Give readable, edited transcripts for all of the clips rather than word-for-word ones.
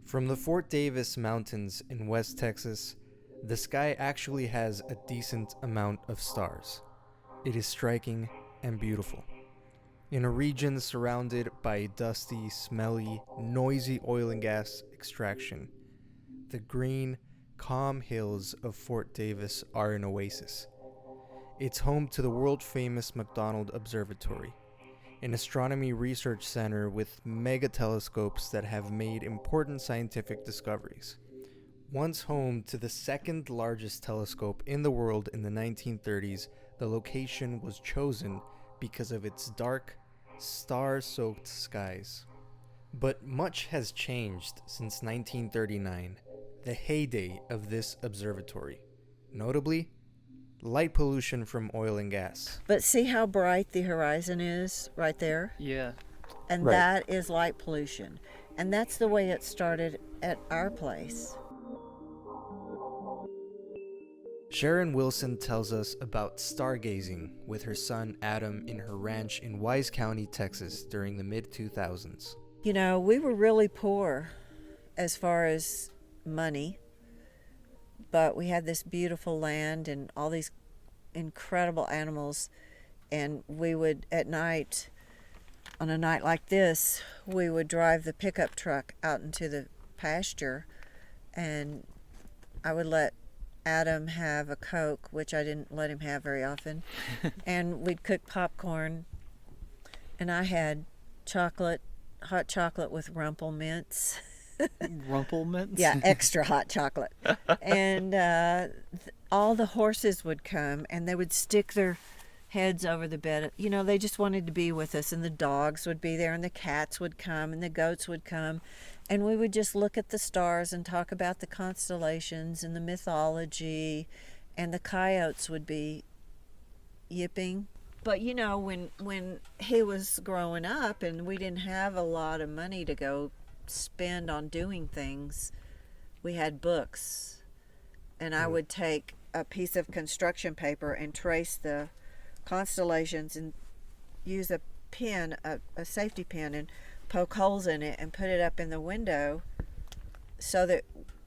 From the Fort Davis Mountains in West Texas, the sky actually has a decent amount of stars. It is striking and beautiful. In a region surrounded by dusty, smelly, noisy oil and gas extraction, the green, calm hills of Fort Davis are an oasis. It's home to the world-famous McDonald Observatory, an astronomy research center with mega telescopes that have made important scientific discoveries. Once home to the second largest telescope in the world in the 1930s, the location was chosen because of its dark, star-soaked skies. But much has changed since 1939, the heyday of this observatory. Notably, light pollution from oil and gas. But see how bright the horizon is right there? Yeah. And Right. that is light pollution. And that's the way it started at our place. Sharon Wilson tells us about stargazing with her son Adam in her ranch in Wise County, Texas during the mid-2000s. You know, we were really poor as far as money, but we had this beautiful land and all these incredible animals, and we would, at night, on a night like this, we would drive the pickup truck out into the pasture, and I would let Adam have a Coke, which I didn't let him have very often, and we'd cook popcorn, and I had hot chocolate with Rumple Mints. Rumplements? Yeah, extra hot chocolate. And all the horses would come, and they would stick their heads over the bed. You know, they just wanted to be with us, and the dogs would be there, and the cats would come, and the goats would come, and we would just look at the stars and talk about the constellations and the mythology, and the coyotes would be yipping. But you know, when he was growing up and we didn't have a lot of money to go spend on doing things, we had books, and I would take a piece of construction paper and trace the constellations and use a pin, a safety pin, and poke holes in it and put it up in the window so that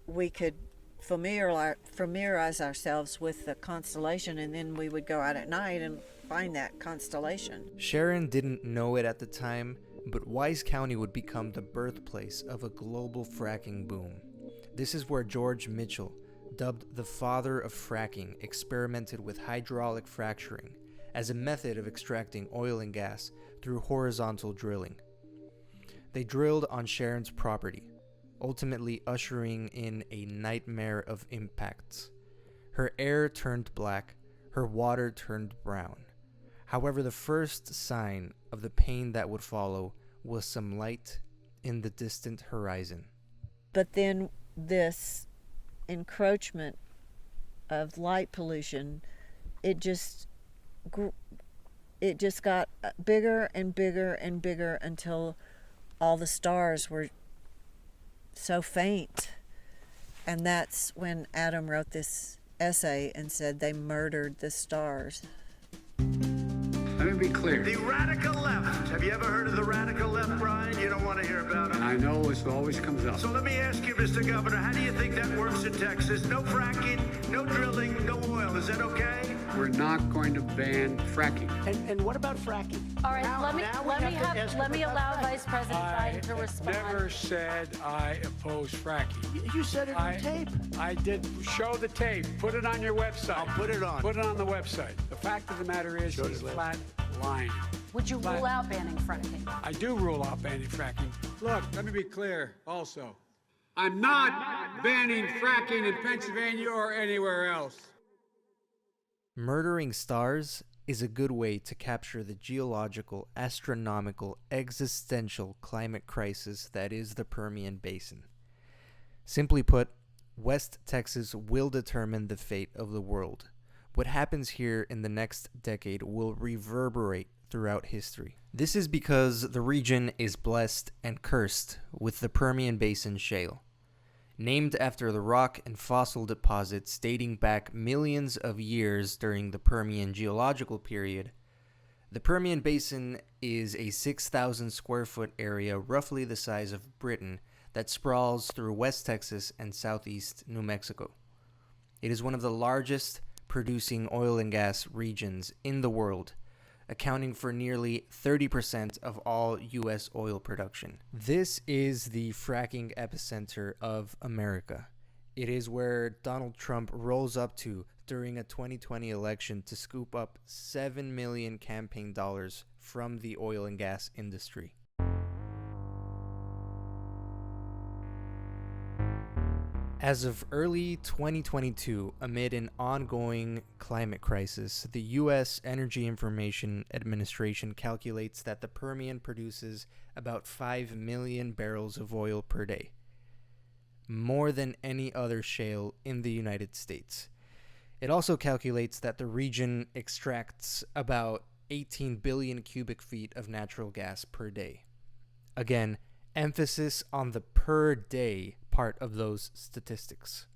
we could familiarize ourselves with the constellation, and then we would go out at night and find that constellation. Sharon didn't know it at the time, but Wise County would become the birthplace of a global fracking boom. This is where George Mitchell, dubbed the father of fracking, experimented with hydraulic fracturing as a method of extracting oil and gas through horizontal drilling. They drilled on Sharon's property, ultimately ushering in a nightmare of impacts. Her air turned black, her water turned brown. However, the first sign of the pain that would follow was some light in the distant horizon. But then this encroachment of light pollution, it just got bigger and bigger and bigger until all the stars were so faint. And that's when Adam wrote this essay and said they murdered the stars. Let me be clear. The radical left. Have you ever heard of the radical left, Brian? You don't want to hear about And it. I know this always comes up. So let me ask you, Mr. Governor, how do you think that works in Texas? No fracking, no drilling, no oil. Is that okay? We're not going to ban fracking. And what about fracking? All right, Now we have to ask let me about allow fracking. Vice President Biden to respond. never said I oppose fracking. You said it on tape. I did show the tape. Put it on your website. I'll put it on. Put it on the website. The fact of the matter is he's flat lying. Would you rule out banning fracking? I do rule out banning fracking. Look, let me be clear also. I'm not banning fracking in Pennsylvania or anywhere else. Murdering stars is a good way to capture the geological, astronomical, existential climate crisis that is the Permian Basin. Simply put, West Texas will determine the fate of the world. What happens here in the next decade will reverberate throughout history. This is because the region is blessed and cursed with the Permian Basin shale. Named after the rock and fossil deposits dating back millions of years during the Permian geological period, the Permian Basin is a 6,000 square foot area roughly the size of Britain that sprawls through West Texas and southeast New Mexico. It is one of the largest producing oil and gas regions in the world, accounting for nearly 30% of all U.S. oil production. This is the fracking epicenter of America. It is where Donald Trump rolls up to during a 2020 election to scoop up $7 million campaign dollars from the oil and gas industry. As of early 2022, amid an ongoing climate crisis, the U.S. Energy Information Administration calculates that the Permian produces about 5 million barrels of oil per day, more than any other shale in the United States. It also calculates that the region extracts about 18 billion cubic feet of natural gas per day. Again, emphasis on the per day part of those statistics.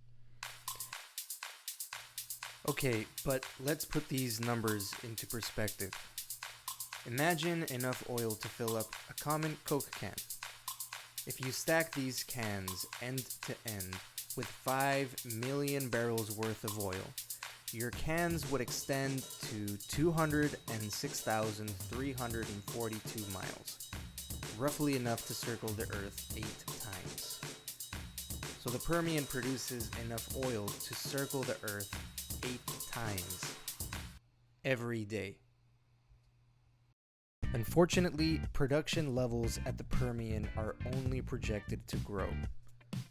Okay, but let's put these numbers into perspective. Imagine enough oil to fill up a common Coke can. If you stack these cans end to end with 5 million barrels worth of oil, your cans would extend to 206,342 miles, roughly enough to circle the Earth 8 times. So the Permian produces enough oil to circle the Earth 8 times every day. Unfortunately, production levels at the Permian are only projected to grow.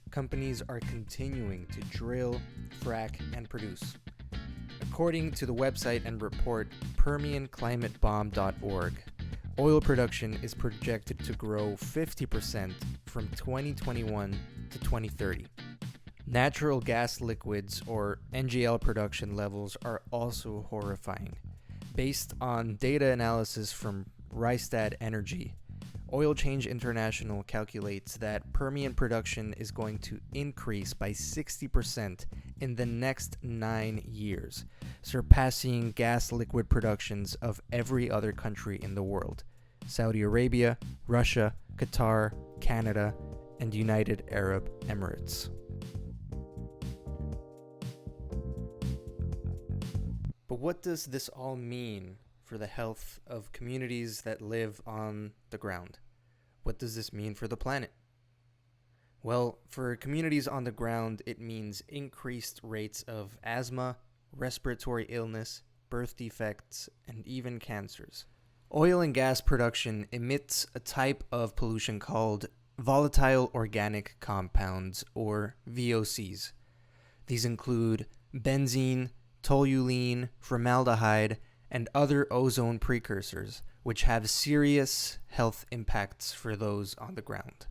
Companies are continuing to drill, frack, and produce. According to the website and report PermianClimateBomb.org, oil production is projected to grow 50% from 2021 to 2030. Natural gas liquids, or NGL production levels, are also horrifying. Based on data analysis from Rystad Energy, Oil Change International calculates that Permian production is going to increase by 60% in the next 9 years, surpassing gas liquid productions of every other country in the world: Saudi Arabia, Russia, Qatar, Canada, and United Arab Emirates. But what does this all mean for the health of communities that live on the ground? What does this mean for the planet? Well, for communities on the ground, it means increased rates of asthma, respiratory illness, birth defects, and even cancers. Oil and gas production emits a type of pollution called volatile organic compounds, or VOCs. These include benzene, toluene, formaldehyde, and other ozone precursors, which have serious health impacts for those on the ground.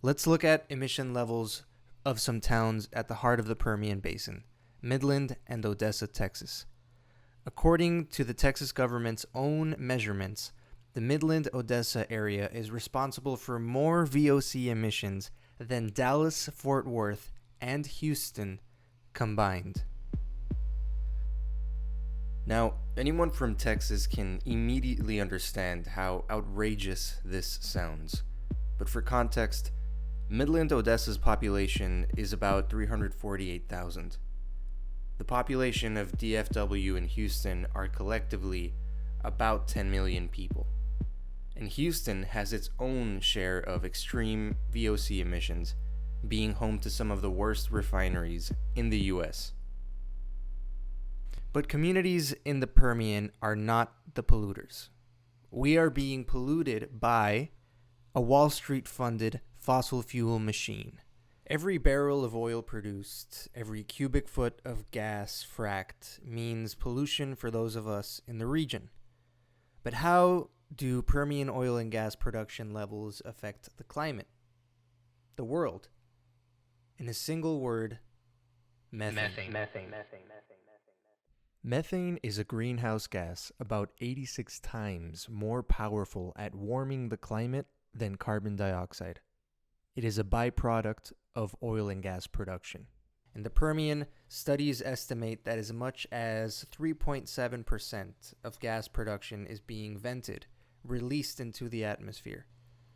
Let's look at emission levels of some towns at the heart of the Permian Basin, Midland and Odessa, Texas. According to the Texas government's own measurements, the Midland-Odessa area is responsible for more VOC emissions than Dallas, Fort Worth, and Houston combined. Now, anyone from Texas can immediately understand how outrageous this sounds. But for context, Midland-Odessa's population is about 348,000. The population of DFW and Houston are collectively about 10 million people. And Houston has its own share of extreme VOC emissions, being home to some of the worst refineries in the US. But communities in the Permian are not the polluters. We are being polluted by a Wall Street-funded fossil fuel machine. Every barrel of oil produced, every cubic foot of gas fracked means pollution for those of us in the region. But how do Permian oil and gas production levels affect the climate, the world? In a single word, methane. Methane is a greenhouse gas about 86 times more powerful at warming the climate than carbon dioxide. It is a byproduct of oil and gas production. In the Permian, studies estimate that as much as 3.7% of gas production is being vented, released into the atmosphere.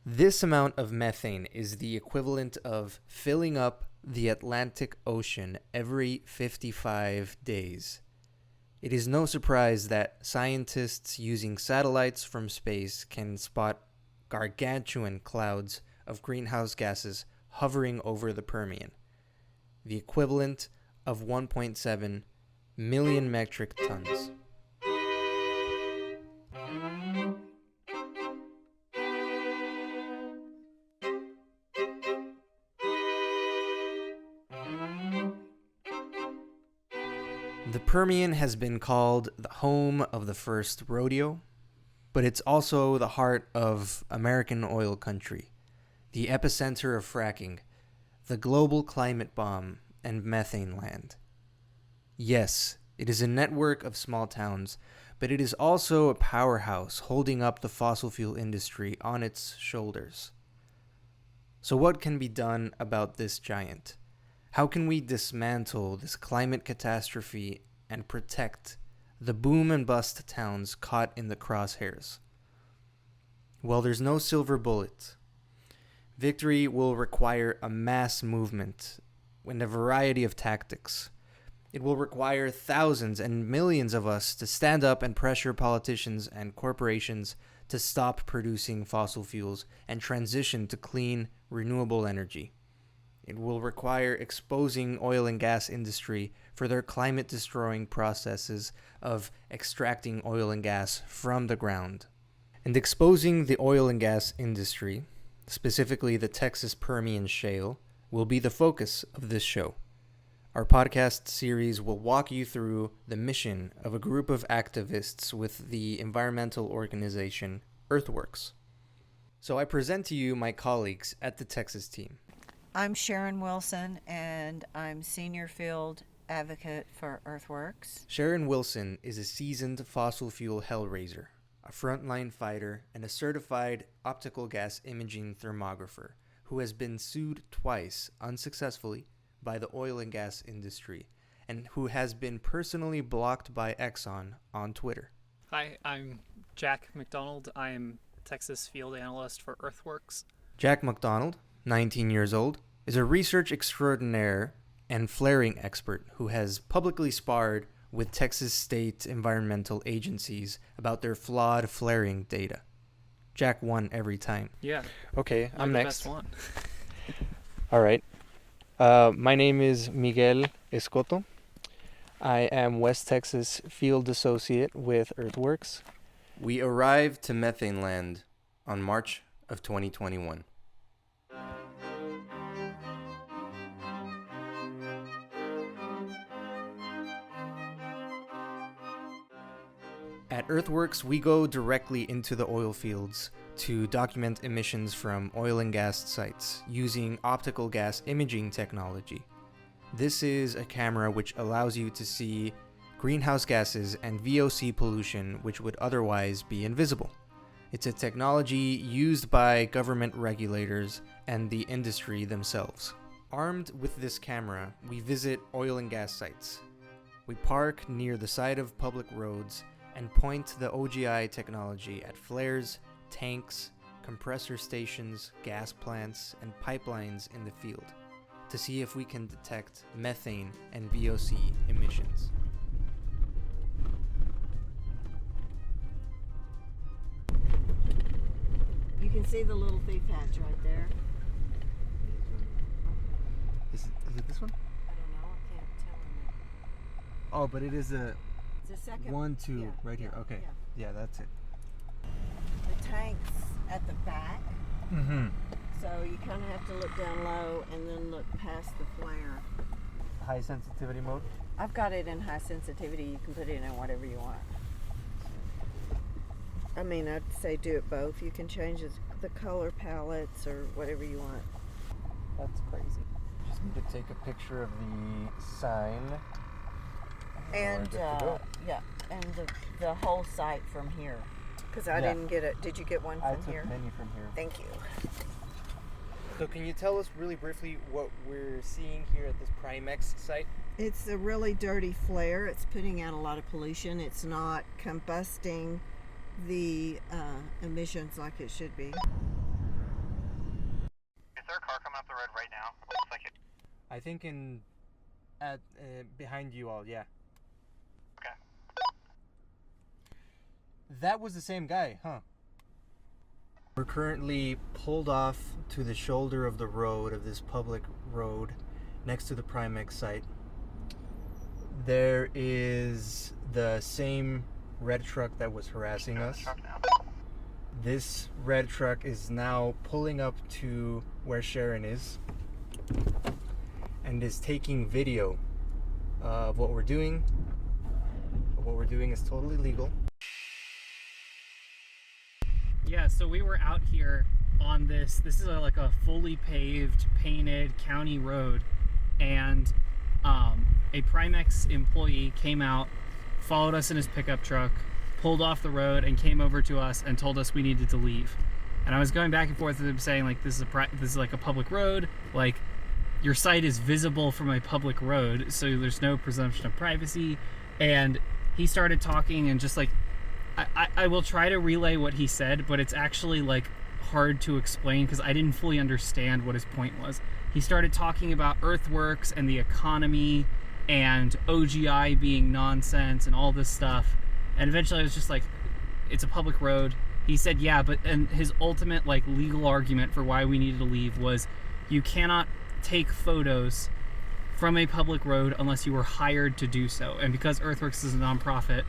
This amount of methane is the equivalent of filling up the Atlantic Ocean every 55 days. It is no surprise that scientists using satellites from space can spot gargantuan clouds of greenhouse gases hovering over the Permian, the equivalent of 1.7 million metric tons. The Permian has been called the home of the first rodeo, but it's also the heart of American oil country, the epicenter of fracking, the global climate bomb, and methane land. Yes, it is a network of small towns, but it is also a powerhouse holding up the fossil fuel industry on its shoulders. So what can be done about this giant? How can we dismantle this climate catastrophe and protect the boom and bust towns caught in the crosshairs? Well, there's no silver bullet. Victory will require a mass movement and a variety of tactics. It will require thousands and millions of us to stand up and pressure politicians and corporations to stop producing fossil fuels and transition to clean, renewable energy. It will require exposing oil and gas industry for their climate-destroying processes of extracting oil and gas from the ground. And exposing the oil and gas industry, specifically the Texas Permian Shale, will be the focus of this show. Our podcast series will walk you through the mission of a group of activists with the environmental organization Earthworks. So I present to you my colleagues at the Texas team. I'm Sharon Wilson, and I'm Senior Field Advocate for Earthworks. Sharon Wilson is a seasoned fossil fuel hellraiser, a frontline fighter, and a certified optical gas imaging thermographer who has been sued twice unsuccessfully by the oil and gas industry and who has been personally blocked by Exxon on Twitter. Hi, I'm Jack McDonald. I am Texas Field Analyst for Earthworks. Jack McDonald, 19 years old, is a research extraordinaire and flaring expert who has publicly sparred with Texas state environmental agencies about their flawed flaring data. Jack won every time. Yeah. Okay, I'm the next. Best one. All right. My name is Miguel Escoto. I am West Texas Field Associate with Earthworks. We arrived to Methane Land on March of 2021. At Earthworks, we go directly into the oil fields to document emissions from oil and gas sites using optical gas imaging technology. This is a camera which allows you to see greenhouse gases and VOC pollution which would otherwise be invisible. It's a technology used by government regulators and the industry themselves. Armed with this camera, we visit oil and gas sites. We park near the side of public roads and point the OGI technology at flares, tanks, compressor stations, gas plants, and pipelines in the field to see if we can detect methane and VOC emissions. You can see the little thief hatch right there. Is it this one? I don't know, I can't tell him. Oh, but it is a It's a second 1, 2 yeah, right here. yeah, Okay. yeah. Yeah, that's it. The tank's at the back, Mm-hmm. so you kind of have to look down low and then look past the flare. High sensitivity mode. I've got it in high sensitivity. You can put it in whatever you want. I mean, I'd say do it both. You can change the color palettes or whatever you want. That's crazy. Just need to take a picture of the sign. And We're good to go. yeah, and the whole site from here. Because I Yeah. didn't get it. Did you get one I from took here? many from here. Thank you. So can you tell us really briefly what we're seeing here at this Primex site? It's a really dirty flare. It's putting out a lot of pollution. It's not combusting the emissions like it should be. there a car coming up the road right now? Looks like it. I think behind you all, yeah. Okay. That was the same guy, huh? We're currently pulled off to the shoulder of the road, of this public road, next to the Primex site. There is the same red truck that was harassing us. This red truck is now pulling up to where Sharon is and is taking video of what we're doing. What we're doing is totally legal. Yeah, so we were out here on this is like a fully paved, painted county road, and a Primex employee came out, followed us in his pickup truck, pulled off the road, and came over to us and told us we needed to leave. And I was going back and forth with him saying, like, this is like a public road, like, your site is visible from a public road, so there's no presumption of privacy. And he started talking, and just like, I will try to relay what he said, but it's actually like hard to explain because I didn't fully understand what his point was. He started talking about Earthworks and the economy and OGI being nonsense and all this stuff. And eventually I was just like, it's a public road. He said, yeah, and his ultimate like legal argument for why we needed to leave was you cannot take photos from a public road unless you were hired to do so. And because Earthworks is a nonprofit,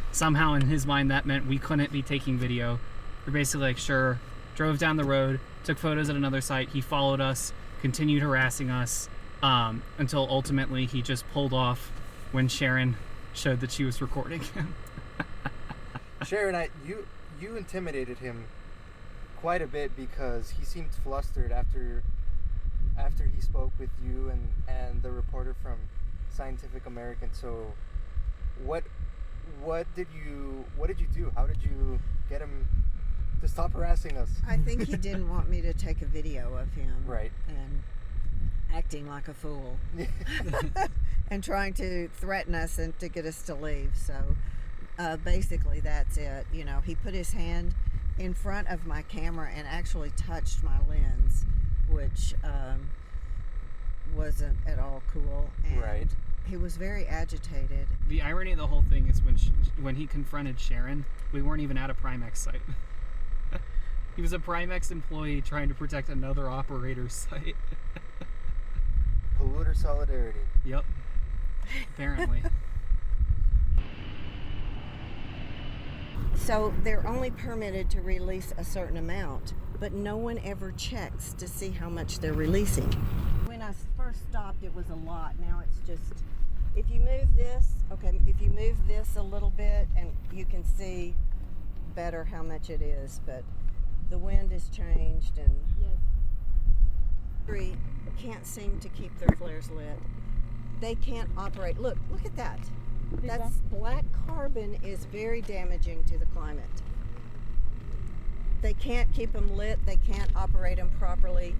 somehow in his mind that meant we couldn't be taking video. We're basically like, sure, drove down the road, took photos at another site. He followed us, continued harassing us, until ultimately he just pulled off when Sharon showed that she was recording him. Sharon, you intimidated him quite a bit because he seemed flustered after he spoke with you and the reporter from Scientific American. So what did you do? How did you get him to stop harassing us? I think he didn't want me to take a video of him. Right. And acting like a fool. And trying to threaten us and to get us to leave. So basically that's it. You know, he put his hand in front of my camera and actually touched my lens, which wasn't at all cool. And right. He was very agitated. The irony of the whole thing is when he confronted Sharon, we weren't even at a Primex site. He was a Primex employee trying to protect another operator's site. Polluter solidarity. Yep. Apparently. So they're only permitted to release a certain amount, but no one ever checks to see how much they're releasing. When I first stopped, it was a lot. Now it's just, if you move this a little bit, and you can see better how much it is, but the wind has changed, and yes. Can't seem to keep their flares lit. They can't operate. Look at that. That's black carbon is very damaging to the climate. They can't keep them lit. They can't operate them properly.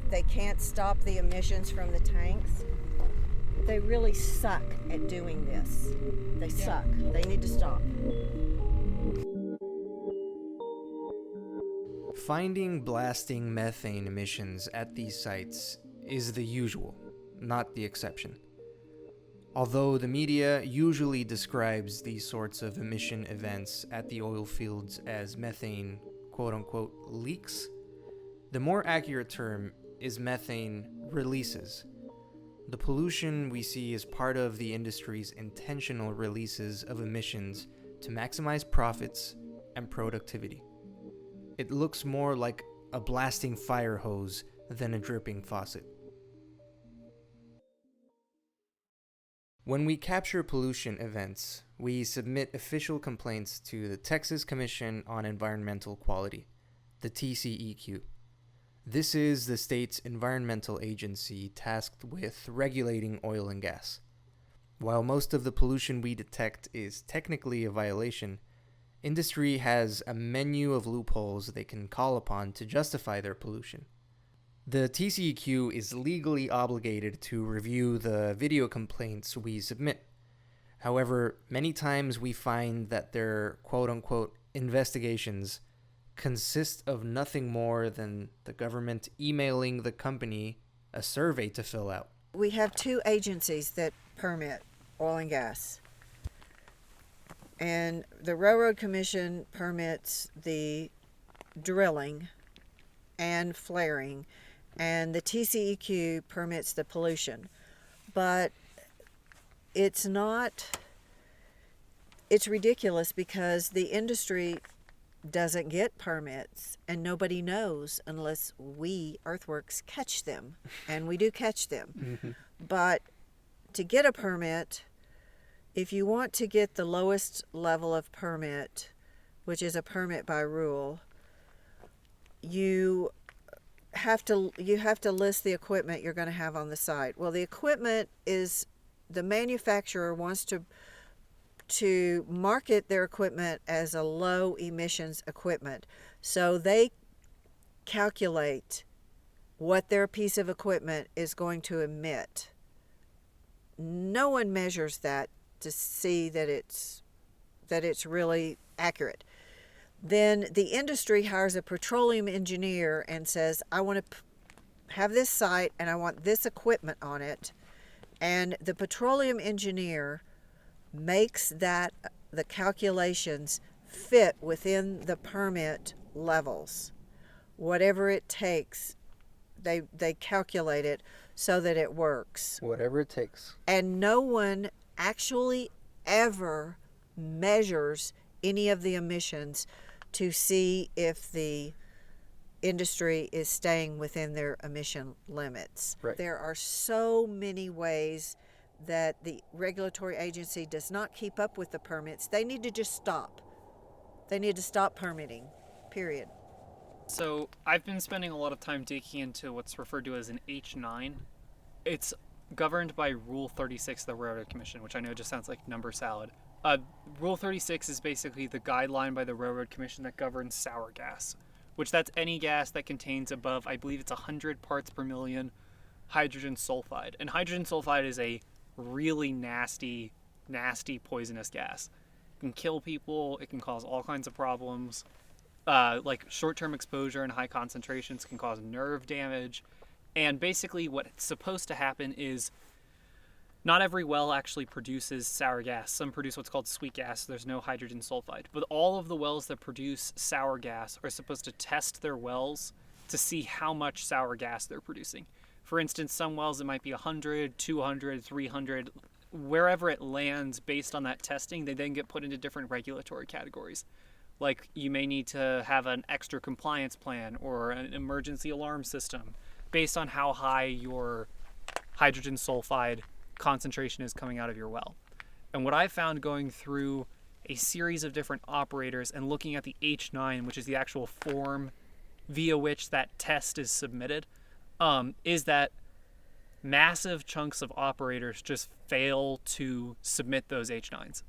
They can't stop the emissions from the tanks. They really suck at doing this. They suck. They need to stop. Finding blasting methane emissions at these sites is the usual, not the exception. Although the media usually describes these sorts of emission events at the oil fields as methane, quote-unquote, leaks, the more accurate term is methane releases. The pollution we see is part of the industry's intentional releases of emissions to maximize profits and productivity. It looks more like a blasting fire hose than a dripping faucet. When we capture pollution events, we submit official complaints to the Texas Commission on Environmental Quality, the TCEQ. This is the state's environmental agency tasked with regulating oil and gas. While most of the pollution we detect is technically a violation, industry has a menu of loopholes they can call upon to justify their pollution. The TCEQ is legally obligated to review the video complaints we submit. However, many times we find that their quote-unquote investigations consist of nothing more than the government emailing the company a survey to fill out. We have two agencies that permit oil and gas. And the Railroad Commission permits the drilling and flaring, and the TCEQ permits the pollution. But it's ridiculous because the industry doesn't get permits, and nobody knows unless we, Earthworks, catch them. And we do catch them. But to get a permit, if you want to get the lowest level of permit, which is a permit by rule, you have to list the equipment you're going to have on the site. Well, the equipment is, the manufacturer wants to market their equipment as a low emissions equipment. So they calculate what their piece of equipment is going to emit. No one measures that to see that it's really accurate. Then the industry hires a petroleum engineer and says, I want to have this site and I want this equipment on it. And the petroleum engineer makes the calculations fit within the permit levels. Whatever it takes, they calculate it so that it works. Whatever it takes. And no one actually ever measures any of the emissions to see if the industry is staying within their emission limits. Right. There are so many ways that the regulatory agency does not keep up with the permits. They need to just stop. They need to stop permitting, period. So I've been spending a lot of time digging into what's referred to as an H9. It's governed by Rule 36 of the Railroad Commission, which I know just sounds like number salad. Rule 36 is basically the guideline by the Railroad Commission that governs sour gas, which that's any gas that contains above, I believe it's 100 parts per million hydrogen sulfide. And hydrogen sulfide is a really nasty, poisonous gas. It can kill people. It can cause all kinds of problems. Like short-term exposure and high concentrations can cause nerve damage. And basically what's supposed to happen is not every well actually produces sour gas. Some produce what's called sweet gas. So there's no hydrogen sulfide. But all of the wells that produce sour gas are supposed to test their wells to see how much sour gas they're producing. For instance, some wells it might be 100, 200, 300. Wherever it lands based on that testing, they then get put into different regulatory categories. Like you may need to have an extra compliance plan or an emergency alarm system based on how high your hydrogen sulfide concentration is coming out of your well. And what I found going through a series of different operators and looking at the H9, which is the actual form via which that test is submitted, is that massive chunks of operators just fail to submit those H9s.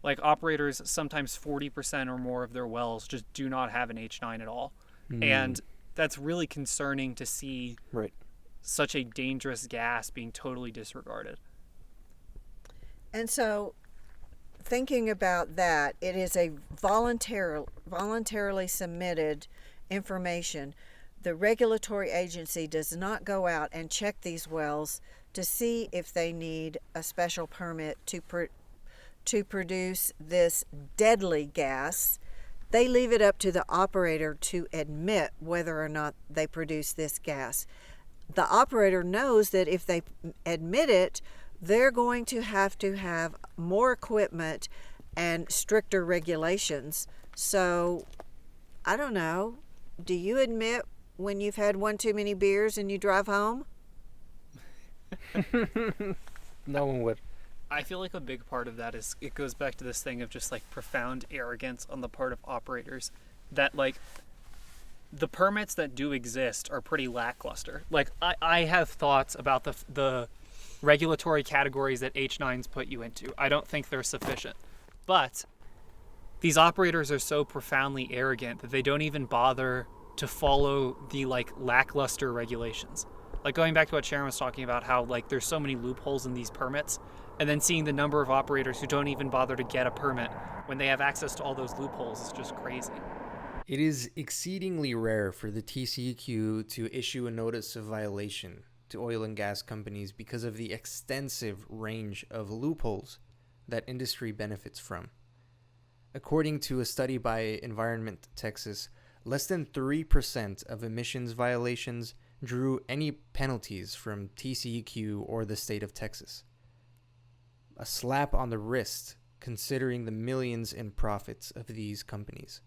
Like operators, sometimes 40% or more of their wells just do not have an H9 at all. And that's really concerning to see such a dangerous gas being totally disregarded. And so thinking about that, it is a voluntarily submitted information. The regulatory agency does not go out and check these wells to see if they need a special permit to produce this deadly gas. They leave it up to the operator to admit whether or not they produce this gas. The operator knows that if they admit it, they're going to have more equipment and stricter regulations. So, I don't know. Do you admit when you've had one too many beers and you drive home? No one would. I feel like a big part of that is it goes back to this thing of just like profound arrogance on the part of operators that like the permits that do exist are pretty lackluster. Like I have thoughts about the regulatory categories that H9s put you into. I don't think they're sufficient. But these operators are so profoundly arrogant that they don't even bother to follow the like lackluster regulations. Like going back to what Sharon was talking about, how like there's so many loopholes in these permits, and then seeing the number of operators who don't even bother to get a permit when they have access to all those loopholes is just crazy. It is exceedingly rare for the TCEQ to issue a notice of violation to oil and gas companies because of the extensive range of loopholes that industry benefits from. According to a study by Environment Texas, less than 3% of emissions violations drew any penalties from TCEQ or the state of Texas. A slap on the wrist considering the millions in profits of these companies.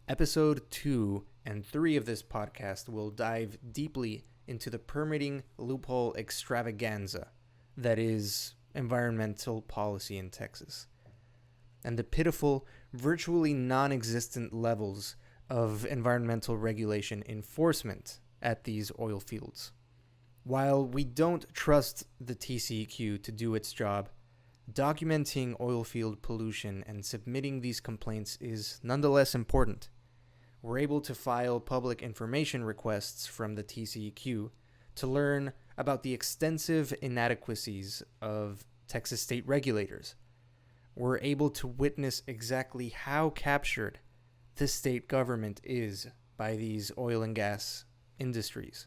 Episode 2 and 3 of this podcast will dive deeply into the permitting loophole extravaganza that is environmental policy in Texas, and the pitiful, virtually non-existent levels of environmental regulation enforcement at these oil fields. While we don't trust the TCEQ to do its job, documenting oil field pollution and submitting these complaints is nonetheless important. We're able to file public information requests from the TCEQ to learn about the extensive inadequacies of Texas state regulators. We're able to witness exactly how captured the state government is by these oil and gas industries.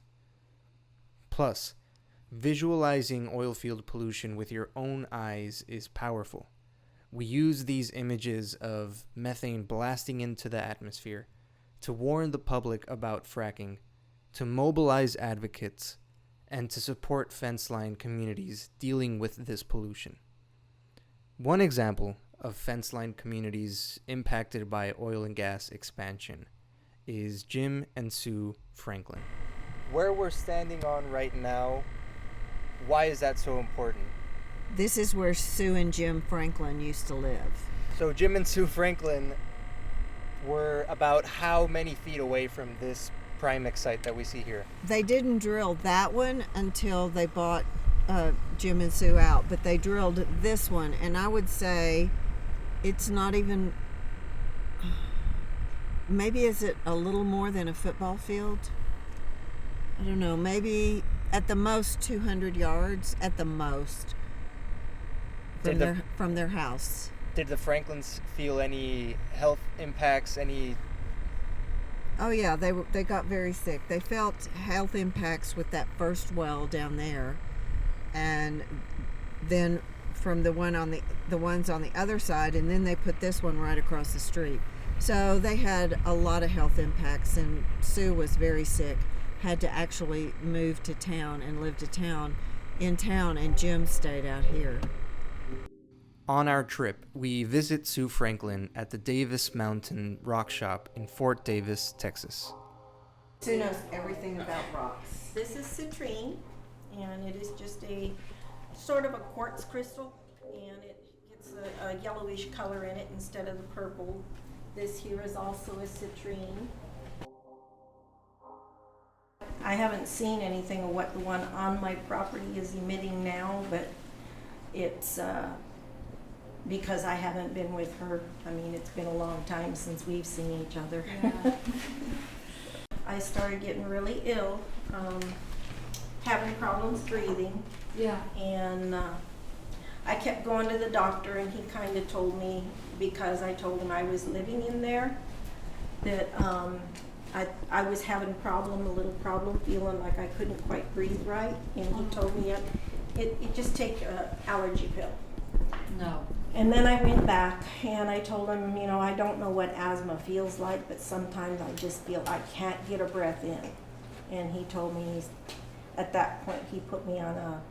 Plus, visualizing oil field pollution with your own eyes is powerful. We use these images of methane blasting into the atmosphere to warn the public about fracking, to mobilize advocates, and to support fence line communities dealing with this pollution. One example of fence line communities impacted by oil and gas expansion is Jim and Sue Franklin. Where we're standing on right now, why is that so important? This is where Sue and Jim Franklin used to live. So Jim and Sue Franklin were about how many feet away from this Primex site that we see here? They didn't drill that one until they bought Jim and Sue out, but they drilled this one, and I would say it's not even, maybe is it a little more than a football field? I don't know, maybe at the most 200 yards, at the most, from their house. Did the Franklins feel any health impacts, Oh yeah, they got very sick. They felt health impacts with that first well down there, and then from the ones on the other side, and then they put this one right across the street. So they had a lot of health impacts, and Sue was very sick, had to actually move to town and live in town, and Jim stayed out here. On our trip, we visit Sue Franklin at the Davis Mountain Rock Shop in Fort Davis, Texas. Sue knows everything about rocks. This is citrine, and it is just a sort of a quartz crystal, and it gets a yellowish color in it instead of the purple. This here is also a citrine. I haven't seen anything of what the one on my property is emitting now, but it's because I haven't been with her. I mean, it's been a long time since we've seen each other. Yeah. I started getting really ill, having problems breathing. Yeah. And I kept going to the doctor, and he kind of told me, because I told him I was living in there, that I was having a little problem feeling like I couldn't quite breathe right. And he told me it just take an allergy pill. No. And then I went back and I told him, I don't know what asthma feels like, but sometimes I just feel I can't get a breath in. And he told me, at that point, he put me on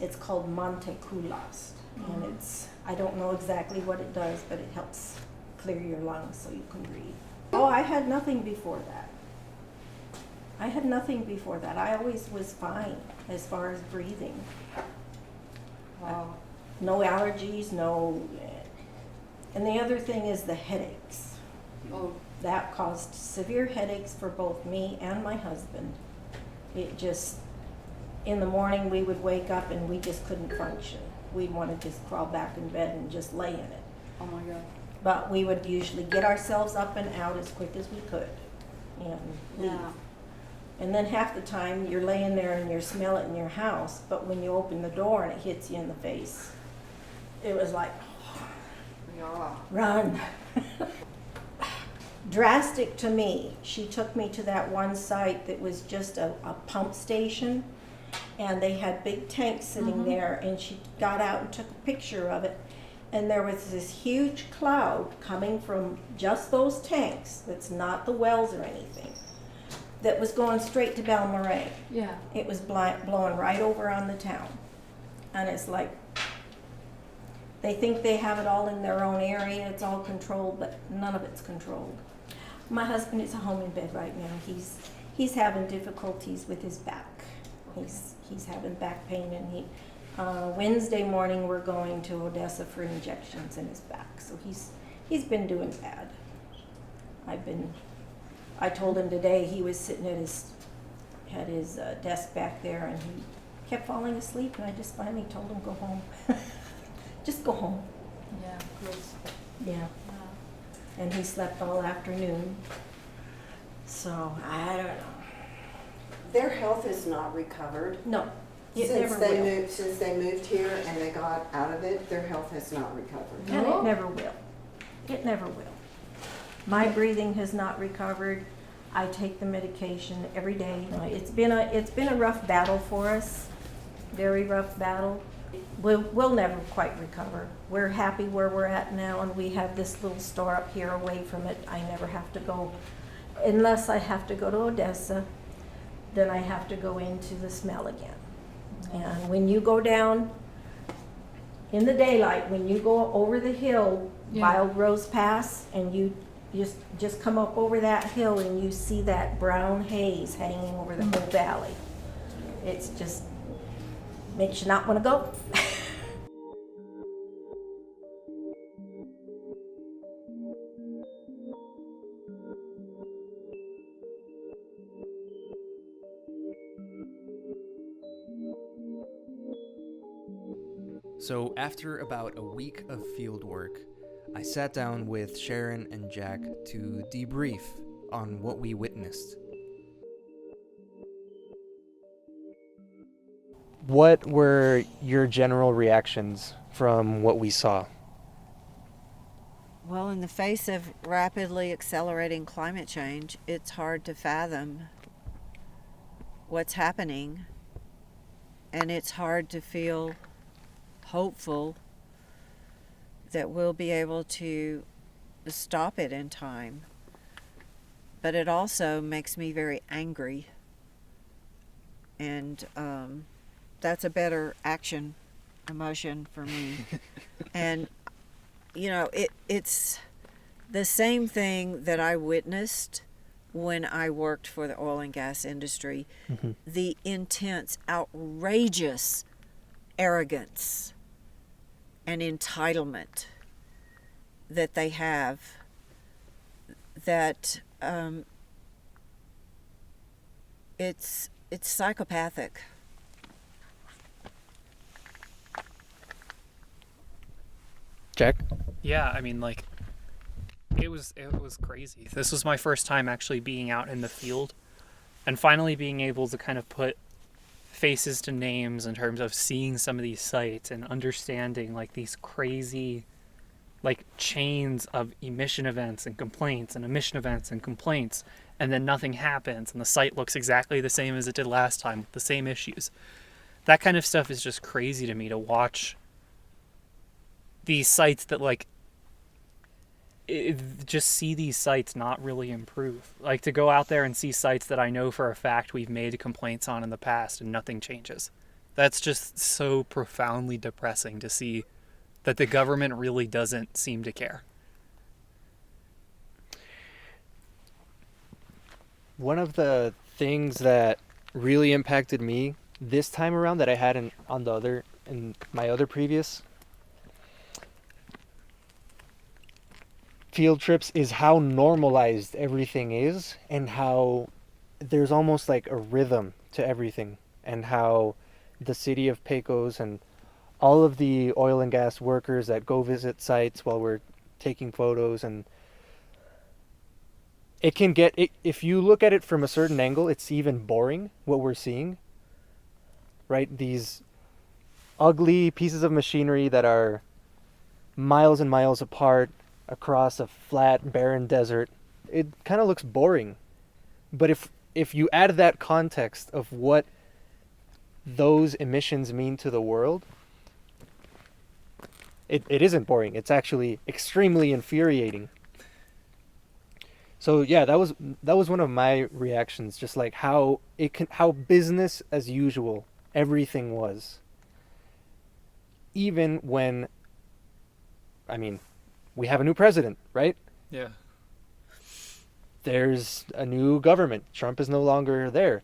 it's called Monteculast. Mm-hmm. And I don't know exactly what it does, but it helps clear your lungs so you can breathe. Oh, I had nothing before that. I always was fine as far as breathing. Wow. No allergies, no. And the other thing is the headaches. Oh. That caused severe headaches for both me and my husband. It just, in the morning we would wake up and we just couldn't function. We'd want to just crawl back in bed and just lay in it. Oh my God. But we would usually get ourselves up and out as quick as we could and leave. Yeah. And then half the time you're laying there and you smell it in your house, but when you open the door and it hits you in the face, it was like, run. drastic to me. She took me to that one site that was just a pump station, and they had big tanks sitting there, and she got out and took a picture of it, and there was this huge cloud coming from just those tanks, that's not the wells or anything, that was going straight to Balmoral. Yeah. It was blowing right over on the town. And it's like, they think they have it all in their own area, it's all controlled, but none of it's controlled. My husband is home in bed right now. He's having difficulties with his back. He's having back pain, and Wednesday morning we're going to Odessa for injections in his back. So he's been doing bad. I told him today, he was sitting at his desk back there, and he kept falling asleep, and I just finally told him, go home. Just go home. Yeah, gross. Yeah. And he slept all afternoon. So, I don't know. Their health is not recovered. No, it Since never they will. moved, since they moved here and they got out of it, their health has not recovered. And it never will. It never will. My breathing has not recovered. I take the medication every day. It's been a rough battle for us. Very rough battle. We'll never quite recover. We're happy where we're at now, and we have this little store up here away from it. I never have to go, unless I have to go to Odessa, then I have to go into the smell again. And when you go down in the daylight, when you go over the hill, Wild Rose Pass, and you just come up over that hill and you see that brown haze hanging over the whole valley. It's just makes you not want to go. So after about a week of field work, I sat down with Sharon and Jack to debrief on what we witnessed. What were your general reactions from what we saw? Well, in the face of rapidly accelerating climate change, it's hard to fathom what's happening, and it's hard to feel hopeful that we'll be able to stop it in time. But it also makes me very angry, and that's a better action emotion for me. And you know, it's the same thing that I witnessed when I worked for the oil and gas industry. The intense, outrageous arrogance and entitlement that they have, that it's psychopathic. Jack? Yeah, I mean, like, it was crazy. This was my first time actually being out in the field, and finally being able to kind of put faces to names in terms of seeing some of these sites and understanding, like, these crazy, like, chains of emission events and complaints and emission events and complaints, and then nothing happens and the site looks exactly the same as it did last time with the same issues. That kind of stuff is just crazy to me, to watch these sites that, like, just see these sites not really improve. Like, to go out there and see sites that I know for a fact we've made complaints on in the past and nothing changes. That's just so profoundly depressing to see that the government really doesn't seem to care. One of the things that really impacted me this time around that I had in my other previous field trips is how normalized everything is, and how there's almost like a rhythm to everything, and how the city of Pecos and all of the oil and gas workers that go visit sites while we're taking photos, and it can get, if you look at it from a certain angle, it's even boring what we're seeing, right? These ugly pieces of machinery that are miles and miles apart across a flat, barren desert, it kind of looks boring. But if you add that context of what those emissions mean to the world, it isn't boring. It's actually extremely infuriating. So yeah, that was one of my reactions, just like how business as usual everything was. Even when, I mean, we have a new president, right? Yeah. There's a new government. Trump is no longer there.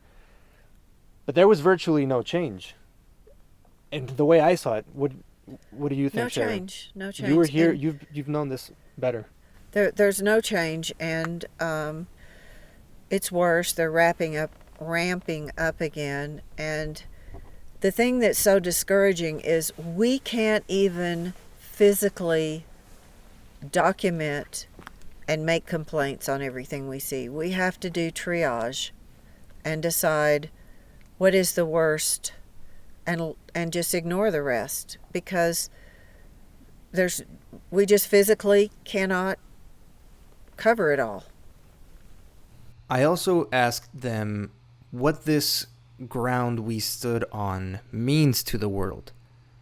But there was virtually no change. And the way I saw it, what do you think, No Sharon? change. No change. You were here. And You've known this better. there's no change, and it's worse. They're ramping up again, and the thing that's so discouraging is we can't even physically document and make complaints on everything we see. We have to do triage and decide what is the worst and just ignore the rest, because we just physically cannot cover it all. I also asked them what this ground we stood on means to the world.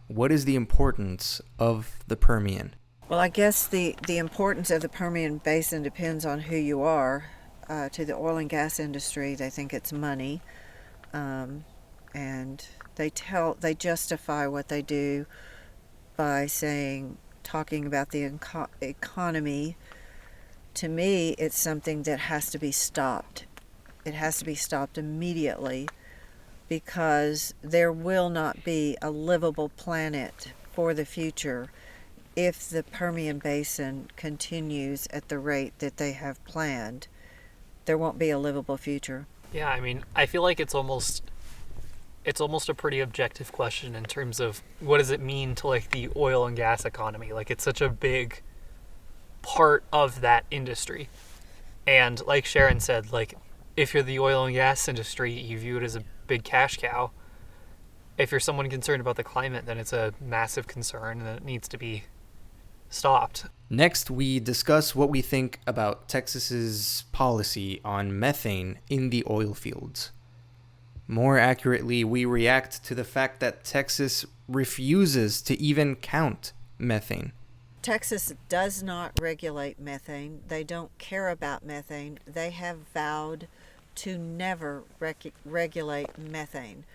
What is the importance of the Permian? Well, I guess the importance of the Permian Basin depends on who you are. To the oil and gas industry, they think it's money, and they justify what they do by talking about the economy. To me, it's something that has to be stopped. It has to be stopped immediately, because there will not be a livable planet for the future if the Permian Basin continues at the rate that they have planned. There won't be a livable future. Yeah, I mean, I feel like it's almost a pretty objective question in terms of what does it mean to like the oil and gas economy. Like, it's such a big part of that industry. And like Sharon said, like, if you're the oil and gas industry, you view it as a big cash cow. If you're someone concerned about the climate, then it's a massive concern and it needs to be stopped. Next, we discuss what we think about Texas's policy on methane in the oil fields. More accurately, we react to the fact that Texas refuses to even count methane. Texas does not regulate methane. They don't care about methane. They have vowed to never regulate methane.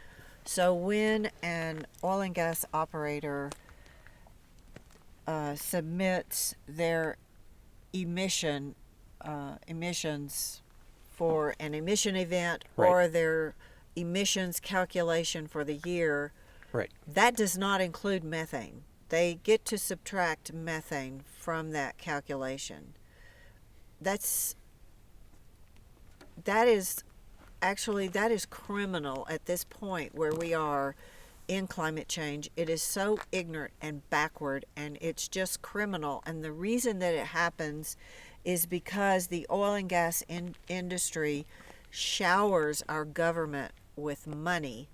So when an oil and gas operator submits their emissions for an emission event, right, or their emissions calculation for the year, right, that does not include methane. They get to subtract methane from that calculation. That is criminal at this point where we are in climate change. It is so ignorant and backward, and it's just criminal. And the reason that it happens is because the oil and gas industry showers our government with money,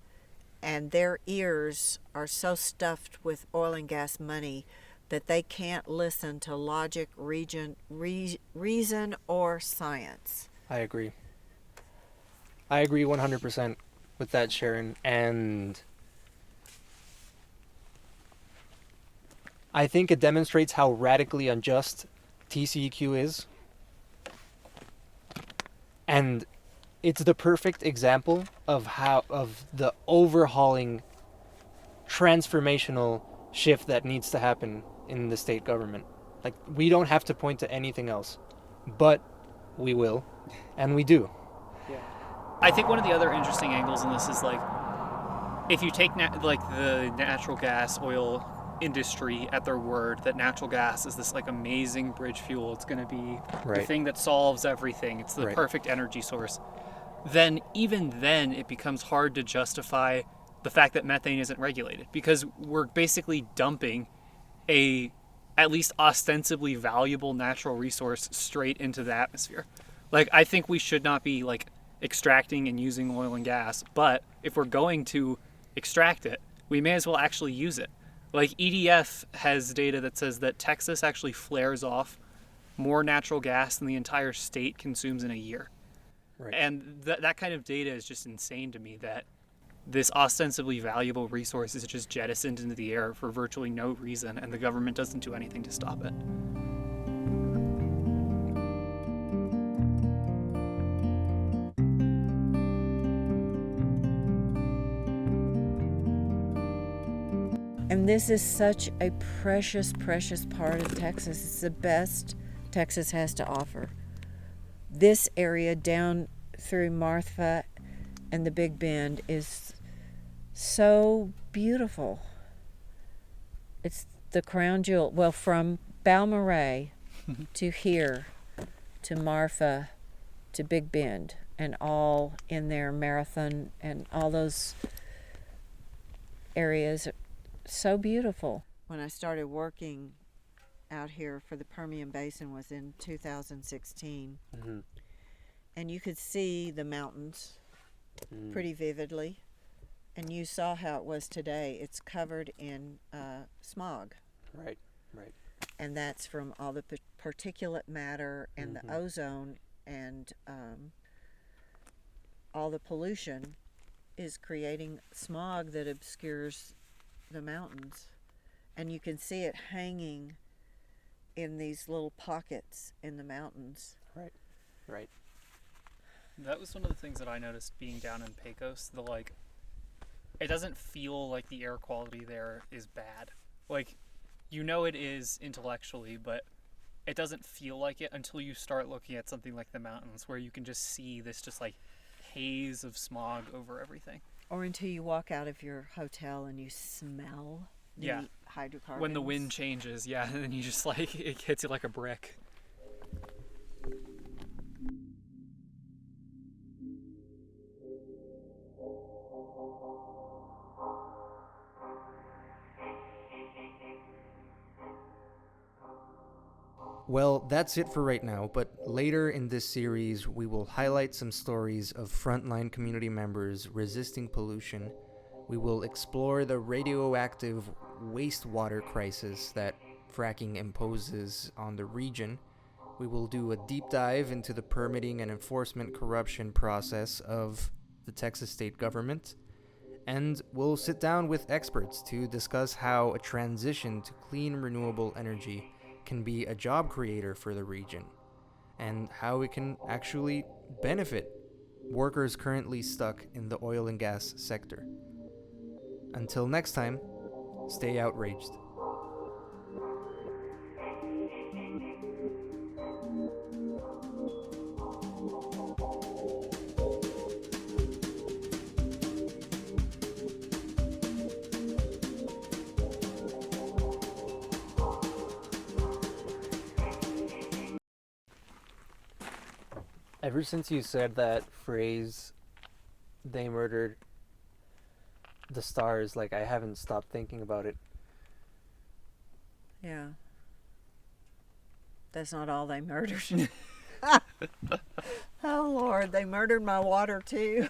and their ears are so stuffed with oil and gas money that they can't listen to logic, reason, or science. I agree 100% with that, Sharon. And I think it demonstrates how radically unjust TCEQ is. And it's the perfect example of the overhauling transformational shift that needs to happen in the state government. Like, we don't have to point to anything else, but we will, and we do. Yeah. I think one of the other interesting angles in this is, like, if you take the natural gas oil industry at their word that natural gas is this like amazing bridge fuel, it's going to be the thing that solves everything, it's the perfect energy source, then even then it becomes hard to justify the fact that methane isn't regulated, because we're basically dumping a at least ostensibly valuable natural resource straight into the atmosphere. Like, I think we should not be like extracting and using oil and gas, but if we're going to extract it, we may as well actually use it. Like, EDF has data that says that Texas actually flares off more natural gas than the entire state consumes in a year. Right. And that kind of data is just insane to me, that this ostensibly valuable resource is just jettisoned into the air for virtually no reason, and the government doesn't do anything to stop it. And this is such a precious, precious part of Texas. It's the best Texas has to offer. This area down through Marfa and the Big Bend is so beautiful. It's the crown jewel. Well, from Balmorhea to here, to Marfa, to Big Bend, and all in there, Marathon, and all those areas, so beautiful. When I started working out here for the Permian Basin was in 2016. Mm-hmm. And you could see the mountains pretty vividly. And you saw how it was today. It's covered in smog. Right, right. And that's from all the particulate matter and the ozone, and all the pollution is creating smog that obscures the mountains. And you can see it hanging in these little pockets in the mountains. Right, right. That was one of the things that I noticed being down in Pecos. It doesn't feel like the air quality there is bad. Like, you know it is intellectually, but it doesn't feel like it until you start looking at something like the mountains, where you can just see this just like haze of smog over everything. Or until you walk out of your hotel and you smell the hydrocarbons. When the wind changes, and then you just like, it hits you like a brick. Well, that's it for right now, but later in this series, we will highlight some stories of frontline community members resisting pollution. We will explore the radioactive wastewater crisis that fracking imposes on the region. We will do a deep dive into the permitting and enforcement corruption process of the Texas state government. And we'll sit down with experts to discuss how a transition to clean renewable energy can be a job creator for the region, and how it can actually benefit workers currently stuck in the oil and gas sector. Until next time, stay outraged. Ever since you said that phrase, they murdered the stars, like, I haven't stopped thinking about it. Yeah. That's not all they murdered. Oh, Lord, they murdered my water, too.